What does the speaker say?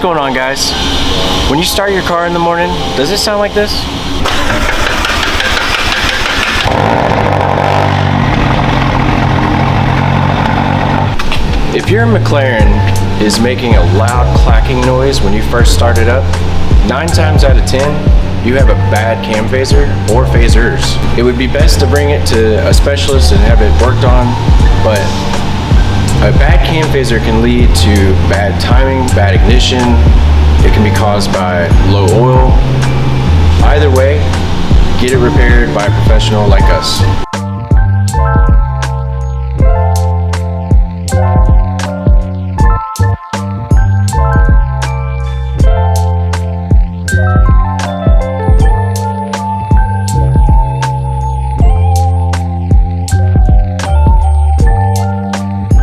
What's going on, guys? When you start your car in the morning, does it sound like this? If your McLaren is making a loud clacking noise when you first start it up, 9 times out of 10, you have a bad cam phaser or phasers. It would be best to bring it to a specialist and have it worked on, but a bad cam phaser can lead to bad timing, bad ignition. It can be caused by low oil. Either way, get it repaired by a professional like us.